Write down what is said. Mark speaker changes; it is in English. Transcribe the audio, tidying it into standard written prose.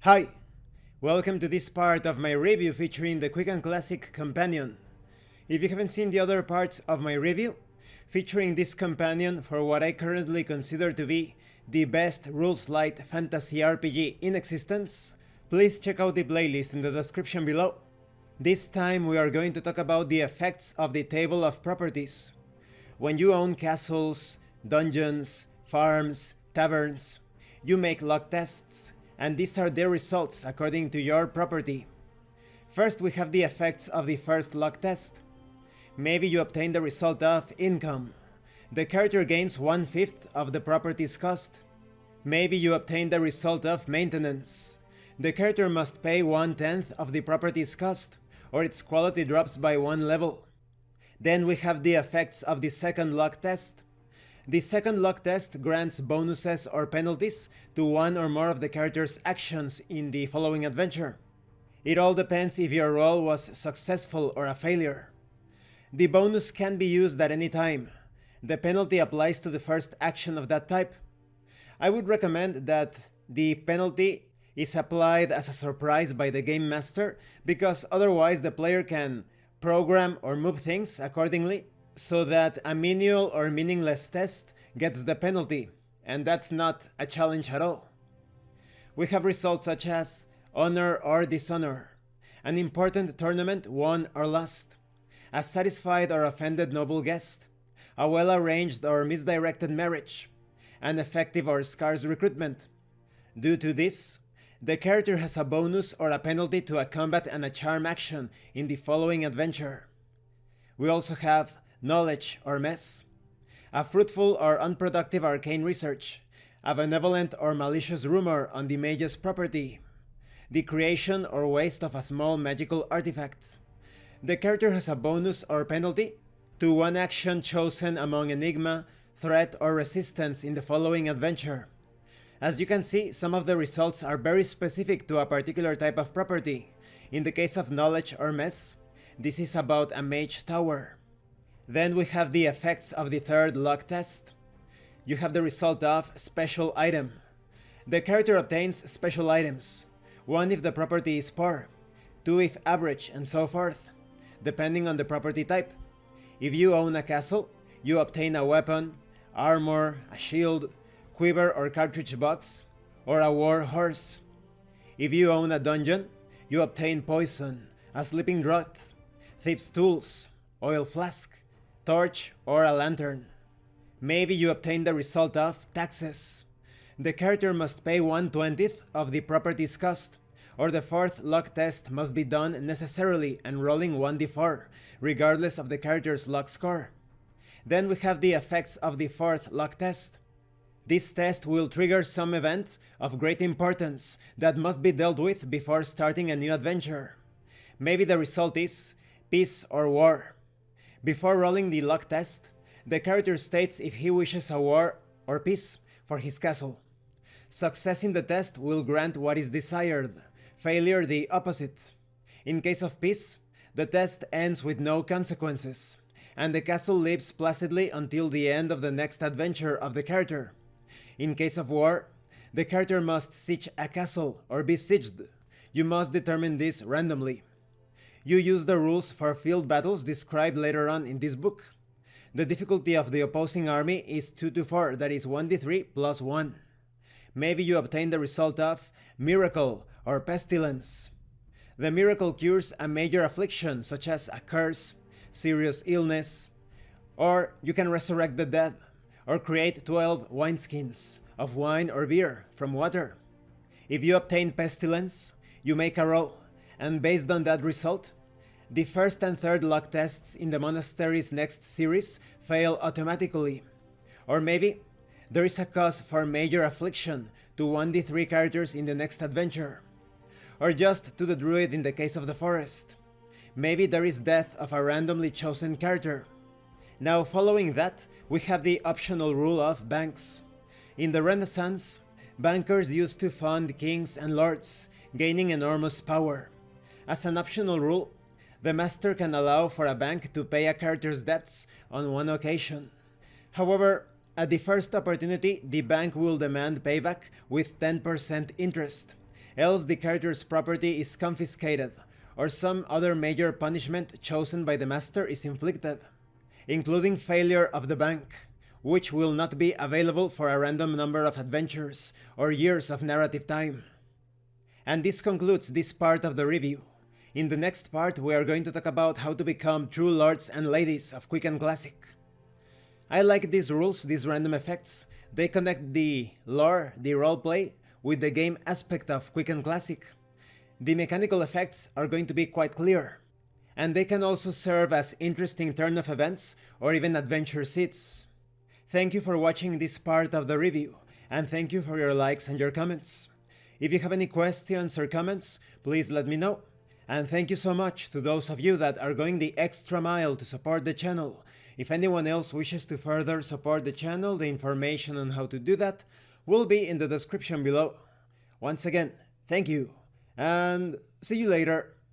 Speaker 1: Hi! Welcome to this part of my review featuring the Quick and Classic Companion. If you haven't seen the other parts of my review, featuring this companion for what I currently consider to be the best rules-light fantasy RPG in existence, please check out the playlist in the description below. This time we are going to talk about the effects of the table of properties. When you own castles, dungeons, farms, taverns, you make luck tests, and these are their results according to your property. First, we have the effects of the first luck test. Maybe you obtain the result of income. The character gains 1/5 of the property's cost. Maybe you obtain the result of maintenance. The character must pay 1/10 of the property's cost, or its quality drops by 1 level. Then we have the effects of the second luck test. The second luck test grants bonuses or penalties to one or more of the character's actions in the following adventure. It all depends if your roll was successful or a failure. The bonus can be used at any time. The penalty applies to the first action of that type. I would recommend that the penalty is applied as a surprise by the game master, because otherwise the player can program or move things accordingly so that a menial or meaningless test gets the penalty, and that's not a challenge at all. We have results such as honor or dishonor, an important tournament won or lost, a satisfied or offended noble guest, a well-arranged or misdirected marriage, an effective or scarce recruitment. Due to this, the character has a bonus or a penalty to a combat and a charm action in the following adventure. We also have knowledge or mess, a fruitful or unproductive arcane research, a benevolent or malicious rumor on the mage's property, the creation or waste of a small magical artifact. The character has a bonus or penalty to one action chosen among enigma, threat, or resistance in the following adventure. As you can see, some of the results are very specific to a particular type of property. In the case of knowledge or mess, this is about a mage tower. Then we have the effects of the third luck test. You have the result of special item. The character obtains special items. 1 if the property is poor, 2 if average, and so forth, depending on the property type. If you own a castle, you obtain a weapon, armor, a shield, quiver or cartridge box, or a war horse. If you own a dungeon, you obtain poison, a sleeping draught, thief's tools, oil flask, torch, or a lantern. Maybe you obtain the result of taxes. The character must pay 1/20 of the property's cost, or the fourth luck test must be done necessarily and rolling 1d4, regardless of the character's luck score. Then we have the effects of the fourth luck test. This test will trigger some event of great importance that must be dealt with before starting a new adventure. Maybe the result is peace or war. Before rolling the luck test, the character states if he wishes a war or peace for his castle. Success in the test will grant what is desired, failure the opposite. In case of peace, the test ends with no consequences, and the castle lives placidly until the end of the next adventure of the character. In case of war, the character must siege a castle or be sieged. You must determine this randomly. You use the rules for field battles described later on in this book. The difficulty of the opposing army is 2 to 4, that is 1d3 plus 1. Maybe you obtain the result of miracle or pestilence. The miracle cures a major affliction such as a curse, serious illness, or you can resurrect the dead, or create 12 wineskins of wine or beer from water. If you obtain pestilence, you make a roll, and based on that result, the first and third luck tests in the monastery's next series fail automatically. Or maybe there is a cause for major affliction to 1d3 characters in the next adventure, or just to the druid in the case of the forest. Maybe there is death of a randomly chosen character. Now, following that, we have the optional rule of banks. In the Renaissance, bankers used to fund kings and lords, gaining enormous power. As an optional rule, the master can allow for a bank to pay a character's debts on one occasion. However, at the first opportunity, the bank will demand payback with 10% interest, else the character's property is confiscated, or some other major punishment chosen by the master is inflicted, including failure of the bank, which will not be available for a random number of adventures or years of narrative time. And this concludes this part of the review. In the next part, we are going to talk about how to become true lords and ladies of Quick and Classic. I like these rules, these random effects. They connect the lore, the roleplay, with the game aspect of Quick and Classic. The mechanical effects are going to be quite clear, and they can also serve as interesting turn of events or even adventure seeds. Thank you for watching this part of the review, and thank you for your likes and your comments. If you have any questions or comments, please let me know. And thank you so much to those of you that are going the extra mile to support the channel. If anyone else wishes to further support the channel, the information on how to do that will be in the description below. Once again, thank you, and see you later.